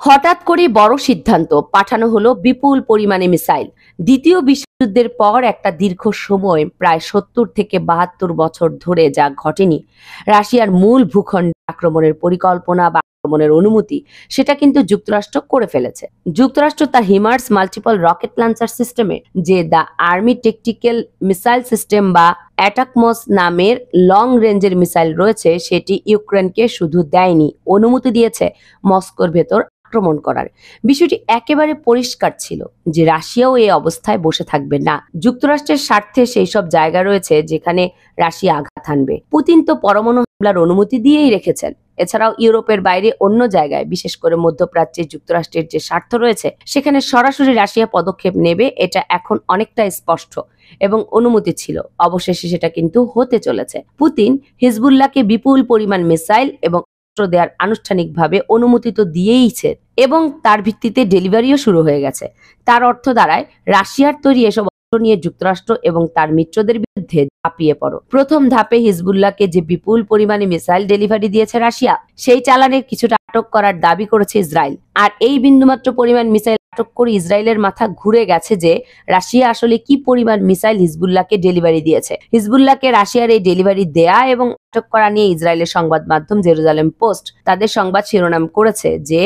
হঠাৎ করে বড় সিদ্ধান্ত পাঠানো হলো বিপুল পরিমাণে মিসাইল। দ্বিতীয় বিশ্বযুদ্ধের পর একটা দীর্ঘ সময় প্রায় ৭০ থেকে ৭২ বছর ধরে যা ঘটেনি, রাশিয়ার মূল ভূখণ্ডে আক্রমণের পরিকল্পনা বা আক্রমণের অনুমতি সেটা কিন্তু যুক্তরাষ্ট্র করে ফেলেছে। যুক্তরাষ্ট্র তার হিমার্স মাল্টিপল রকেট লঞ্চার সিস্টেমে যে the army tactical missile system বা অ্যাটাকমস নামের লং রেঞ্জের মিসাইল রয়েছে, সেটি ইউক্রেনকে শুধু দেয়নি, অনুমতি দিয়েছে মস্কোর ভেতর আক্রমণ করার। বিষয়টি একেবারে পরিষ্কার ছিল যে রাশিয়াও এই অবস্থায় বসে থাকবে না। যুক্তরাষ্ট্রের স্বার্থে সেই সব জায়গা রয়েছে যেখানে রাশিয়া আঘাত হানবে। পুতিন তো পরমাণু হামলার অনুমতি দিয়েই রেখেছেন। এছাড়াও ইউরোপের বাইরে অন্য জায়গায়, বিশেষ করে মধ্যপ্রাচ্যে যুক্তরাষ্ট্রের যে স্বার্থ রয়েছে সেখানে সরাসরি রাশিয়া পদক্ষেপ নেবে, এটা এখন অনেকটা স্পষ্ট এবং অনুমতি ছিল। অবশেষে সেটা কিন্তু হতে চলেছে। পুতিন হিজবুল্লাহকে বিপুল পরিমাণ মিসাইল এবং অস্ত্র দেওয়ার আনুষ্ঠানিকভাবে অনুমতি তো দিয়েইছে এবং তার ভিত্তিতে ডেলিভারিও শুরু হয়ে গেছে। তার অর্থ দাঁড়ায় রাশিয়ার তৈরি এসব অস্ত্র নিয়ে যুক্তরাষ্ট্র এবং তার মিত্রদের বিরুদ্ধে ঝাঁপিয়ে পড়ো। প্রথম ধাপে হিজবুল্লাহকে যে বিপুল পরিমাণে মিসাইল ডেলিভারি দিয়েছে রাশিয়া, সেই চালানের কিছুটা আটক করার দাবি করেছে ইসরায়েল। আর এই বিন্দুমাত্র পরিমাণ মিসাইল আটক করে ইসরায়েলের মাথা ঘুরে গেছে যে রাশিয়া আসলে কি পরিমাণ মিসাইল হিজবুল্লাহকে ডেলিভারি দিয়েছে। হিজবুল্লাহকে রাশিয়ার এই ডেলিভারি দেয়া এবং আটক করা নিয়ে ইসরায়েলের সংবাদ মাধ্যম জেরুজালেম পোস্ট তাদের সংবাদ শিরোনাম করেছে যে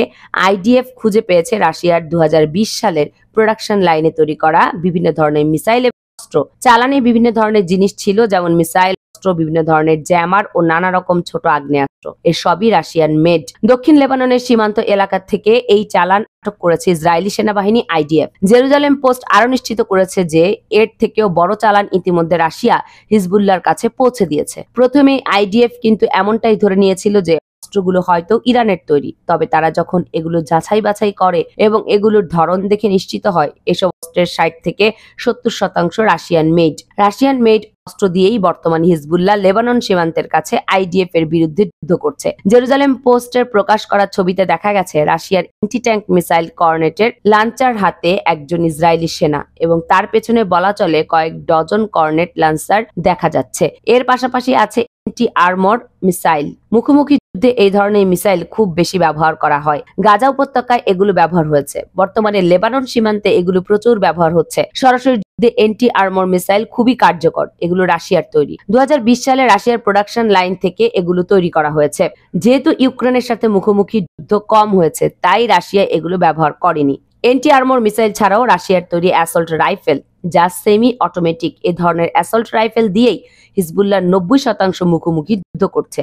আইডিএফ খুঁজে পেয়েছে রাশিয়ার 2020 সালের প্রোডাকশন লাইনে তৈরি করা বিভিন্ন ধরনের মিসাইল এবং অস্ত্র। চালানে বিভিন্ন ধরনের জিনিস ছিল, যেমন মিসাইল, অস্ত্র, বিভিন্ন ধরনের জ্যামার ও নানা রকম ছোট আগ্নেয়াস্ত্র। এর সবই রাশিয়ান মেড। দক্ষিণ লেবাননের সীমান্ত এলাকা থেকে এই চালান আটক করেছে ইসরায়েলি সেনাবাহিনী আইডিএফ। জেরুজালেম পোস্ট আরো নিশ্চিত করেছে যে এর থেকেও বড় চালান ইতিমধ্যে রাশিয়া হিজবুল্লাহর কাছে পৌঁছে দিয়েছে। প্রথমে আইডিএফ কিন্তু এমনটাই ধরে নিয়েছিল যে অস্ত্রগুলো হয়তো ইরানের তৈরি, তবে তারা যখন এগুলো যাচাই বাছাই করে এবং এগুলোর ধরন দেখে নিশ্চিত হয় এসব অস্ত্রের 60 থেকে 70% রাশিয়ান মেড অস্ত্র দিয়েই বর্তমান হিজবুল্লাহ লেবানন সীমান্তের কাছে আইডিএফ এর বিরুদ্ধে যুদ্ধ করছে। জেরুজালেম পোস্টের প্রকাশ করা ছবিতে দেখা গেছে রাশিয়ার অ্যান্টি ট্যাঙ্ক মিসাইল কর্নেটের লাঞ্চার হাতে একজন ইসরায়েলি সেনা এবং তার পেছনে বলা চলে কয়েক ডজন কর্নেট লাঞ্চার দেখা যাচ্ছে। এর পাশাপাশি আছে অ্যান্টি আর্মর মিসাইল। মুখোমুখি যুদ্ধে এই ধরনের মিসাইল খুব বেশি ব্যবহার করা হয়। গাজা উপত্যকায় এগুলো ব্যবহার হয়েছে। বর্তমানে লেবানন সীমান্তে এগুলো প্রচুর ব্যবহার হচ্ছে। সরাসরি যুদ্ধে অ্যান্টি আর্মর মিসাইল খুবই কার্যকর। এগুলো রাশিয়ার তৈরি। 2020 সালে রাশিয়ার প্রোডাকশন লাইন থেকে এগুলো তৈরি করা হয়েছে। যেহেতু ইউক্রেনের সাথে মুখোমুখি যুদ্ধ কম হয়েছে, তাই রাশিয়া এগুলো ব্যবহার করেনি। অ্যান্টি আর্মর মিসাইল ছাড়াও রাশিয়ার তৈরি অ্যাসল্ট রাইফেল, যা সেমি অটোমেটিক, এ ধরনের অ্যাসল্ট রাইফেল দিয়েই হিজবুল্লাহর 90% মুখোমুখি যুদ্ধ করছে।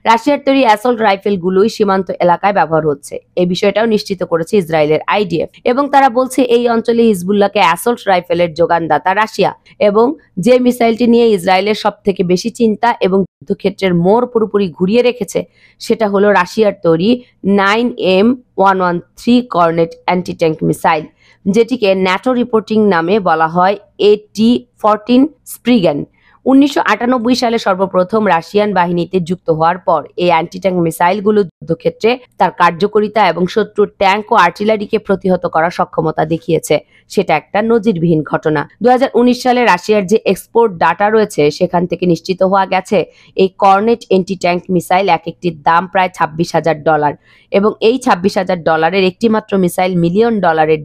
রাশিয়ার তৈরি অ্যাসল্ট রাইফেল গুলোই সীমান্ত এলাকায় ব্যবহার হচ্ছে। এই বিষয়টাও নিশ্চিত করেছে ইসরায়েলের আইডিএফ এবং তারা বলছে এই অঞ্চলে হিজবুল্লাহকে অ্যাসল্ট রাইফেলের যোগানদাতা রাশিয়া। এবং যে মিসাইলটি নিয়ে ইসরায়েলের সব থেকে বেশি চিন্তা এবং যুদ্ধক্ষেত্রের মোড় পুরোপুরি ঘুরিয়ে রেখেছে সেটা হলো রাশিয়ার তৈরি 9M113 cornet anti tank missile, যেটিকে ন্যাটো রিপোর্টিং নামে বলা হয় AT-14 স্প্রিগান। 1998 সালে সর্বপ্রথম রাশিয়ান বাহিনীতে যুক্ত হওয়ার পর এই অ্যান্টি ট্যাঙ্ক মিসাইলগুলো যুদ্ধক্ষেত্রে তার কার্যকারিতা এবং শত্রুর ট্যাঙ্ক ও আর্টিলারিকে প্রতিহত করার সক্ষমতা দেখিয়েছে। সেটা একটা নজিরবিহীন ঘটনা। 2019 সালে রাশিয়ার যে এক্সপোর্ট ডাটা রয়েছে সেখান থেকে নিশ্চিত হওয়া গেছে এই কর্নেট অ্যান্টি ট্যাঙ্ক মিসাইল এক একটির দাম প্রায় $26,000 এবং এই $26,000 একটি মাত্র মিসাইল $1 মিলিয়ন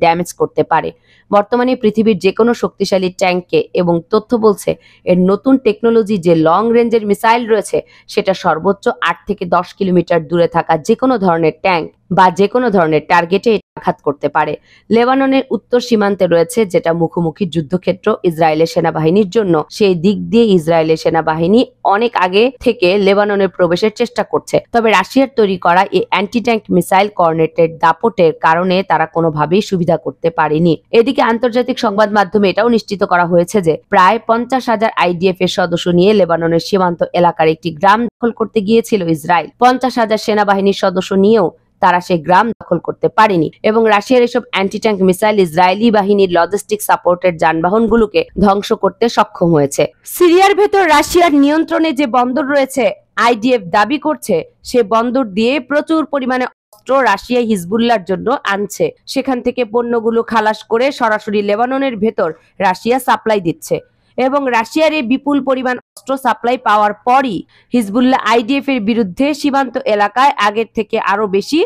ড্যামেজ করতে পারে। বর্তমানে পৃথিবীর যে কোনো শক্তিশালী ট্যাঙ্ককে, এবং তথ্য বলছে এর নতুন টেকনোলজি যে লং রেঞ্জের মিসাইল রয়েছে সেটা সর্বোচ্চ 8 থেকে 10 কিলোমিটার দূরে থাকা যে কোনো ধরনের ট্যাঙ্ক বা যে কোনো ধরনের টার্গেটে আঘাত করতে পারে। লেবাননের উত্তর সীমান্তে রয়েছে যেটা মুখোমুখি যুদ্ধক্ষেত্র ইসরায়েলের সেনাবাহিনীর জন্য। সেই দিক দিয়ে ইসরায়েলের সেনাবাহিনী অনেক আগে থেকে লেবাননের প্রবেশের চেষ্টা করছে। তবে রাশিয়ার তৈরি করা এই অ্যান্টি ট্যাঙ্ক মিসাইল কর্নেটের দাপটের কারণে তারা কোনোভাবেই সুবিধা করতে পারেনি। এদিকে আন্তর্জাতিক সংবাদ মাধ্যমে এটাও নিশ্চিত করা হয়েছে যে প্রায় 50,000 আইডিএফ এর সদস্য নিয়ে লেবাননের সীমান্ত এলাকার একটি গ্রাম দখল করতে গিয়েছিল ইসরায়েল। 50,000 সেনাবাহিনীর সদস্য নিয়েও তারা সেই গ্রাম দখল করতে পারেনি এবং রাশিয়ার এসব অ্যান্টি ট্যাঙ্ক মিসাইল ইসরায়েলি বাহিনীর লজিস্টিক সাপোর্টের যানবাহনগুলোকে ধ্বংস করতে সক্ষম হয়েছে। সিরিয়ার ভেতর রাশিয়ার নিয়ন্ত্রণে যে বন্দর রয়েছে, আইডিএফ দাবি করছে সে বন্দর দিয়ে প্রচুর পরিমাণে অস্ত্র রাশিয়া হিজবুল্লাহর জন্য আনছে। সেখান থেকে পণ্যগুলো খালাস করে সরাসরি লেবাননের ভেতর রাশিয়া সাপ্লাই দিচ্ছে এবং রাশিয়ার এই বিপুল পরিমাণ অস্ত্র সাপ্লাই পাওয়ার পরই হিজবুল্লাহ আইডিএফ এর বিরুদ্ধে সীমান্ত এলাকায় আগের থেকে আরো বেশি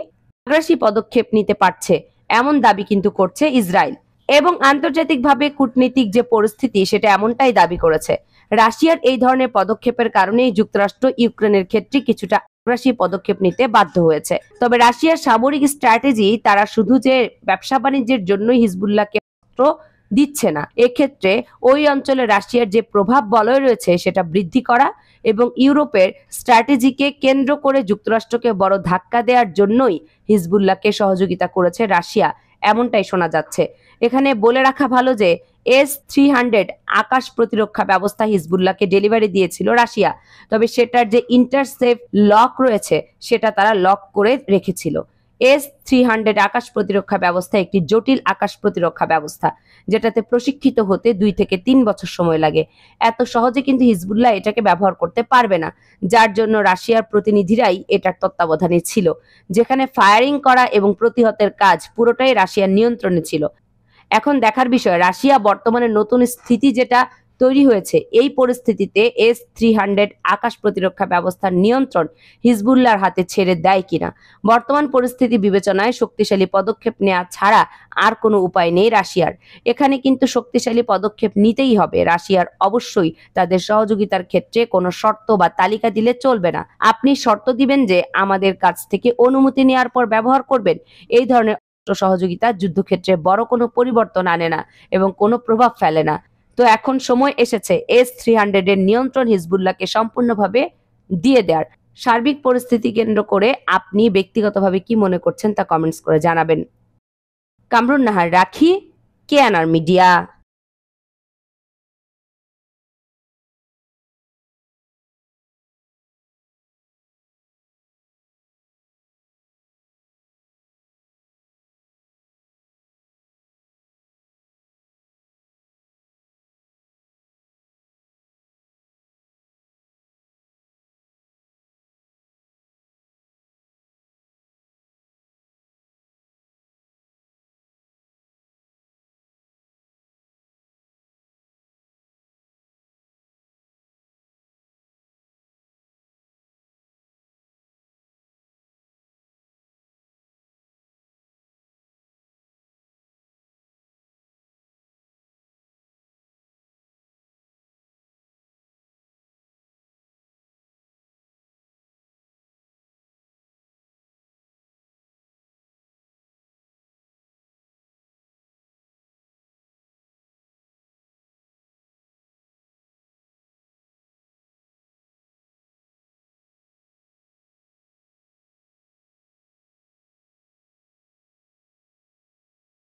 আগ্রাসী পদক্ষেপ নিতে পারছে, এমন দাবি কিন্তু করছে ইসরায়েল। এবং আন্তর্জাতিকভাবে কূটনীতিক যে পরিস্থিতি সেটা এমনটাই দাবি করেছে। রাশিয়ার এই ধরনের পদক্ষেপের কারণেই যুক্তরাষ্ট্র ইউক্রেনের ক্ষেত্রে কিছুটা আগ্রাসী পদক্ষেপ নিতে বাধ্য হয়েছে। তবে রাশিয়ার সামরিক স্ট্র্যাটেজি তারা শুধু যে ব্যবসা বাণিজ্যের জন্যই হিজবুল্লাহকে অস্ত্র দিচ্ছে না, এক্ষেত্রে ওই অঞ্চলে রাশিয়ার যে প্রভাব বলয় রয়েছে সেটা বৃদ্ধি করা এবং ইউরোপের স্ট্র্যাটেজিকে কেন্দ্র করে যুক্তরাষ্ট্রকে বড় ধাক্কা দেওয়ার জন্যই হিজবুল্লাহকে সহযোগিতা করেছে রাশিয়া, এমনটাই শোনা যাচ্ছে। এখানে বলে রাখা ভালো যে S-300 আকাশ প্রতিরক্ষা ব্যবস্থা হিজবুল্লাহকে ডেলিভারি দিয়েছিল রাশিয়া, তবে সেটার যে ইন্টারসেপ্ট লক রয়েছে সেটা তারা লক করে রেখেছিল। S-300 আকাশ প্রতিরক্ষা ব্যবস্থা একটি জটিল আকাশ প্রতিরক্ষা ব্যবস্থা, যেটাতে প্রশিক্ষিত হতে 2 থেকে 3 বছর সময় লাগে। এত সহজে কিন্তু হিজবুল্লাহ এটাকে ব্যবহার করতে পারবে না, যার জন্য রাশিয়ার প্রতিনিধিরাই এটার তত্ত্বাবধানে ছিল, যেখানে ফায়ারিং করা এবং প্রতিহতের কাজ পুরোটাই রাশিয়ার নিয়ন্ত্রণে ছিল। এখন দেখার বিষয় রাশিয়া বর্তমানে নতুন স্থিতি যেটা তৈরি হয়েছে, এই পরিস্থিতিতে S-300 আকাশ প্রতিরক্ষা ব্যবস্থার নিয়ন্ত্রণ হিজবুল্লাহর হাতে ছেড়ে দেয় কিনা। বর্তমান পরিস্থিতি বিবেচনায় শক্তিশালী পদক্ষেপ নেওয়া ছাড়া আর কোনো উপায় নেই রাশিয়ার। এখানে কিন্তু শক্তিশালী পদক্ষেপ নিতেই হবে। রাশিয়ার অবশ্যই তাদের সহযোগিতার ক্ষেত্রে কোনো শর্ত বা তালিকা দিলে চলবে না। আপনি শর্ত দিবেন যে আমাদের কাছ থেকে অনুমতি নেওয়ার পর ব্যবহার করবেন, এই ধরনের সহযোগিতা যুদ্ধক্ষেত্রে বড় কোনো পরিবর্তন আনে না এবং কোনো প্রভাব ফেলে না। তো এখন সময় এসেছে S-300 এর নিয়ন্ত্রণ হিজবুল্লাহকে সম্পূর্ণভাবে দিয়ে দেওয়ার। সার্বিক পরিস্থিতি কেন্দ্র করে আপনি ব্যক্তিগতভাবে কি মনে করছেন তা কমেন্টস করে জানাবেন। কামরুন নাহার রাখি, কেএনআর মিডিয়া।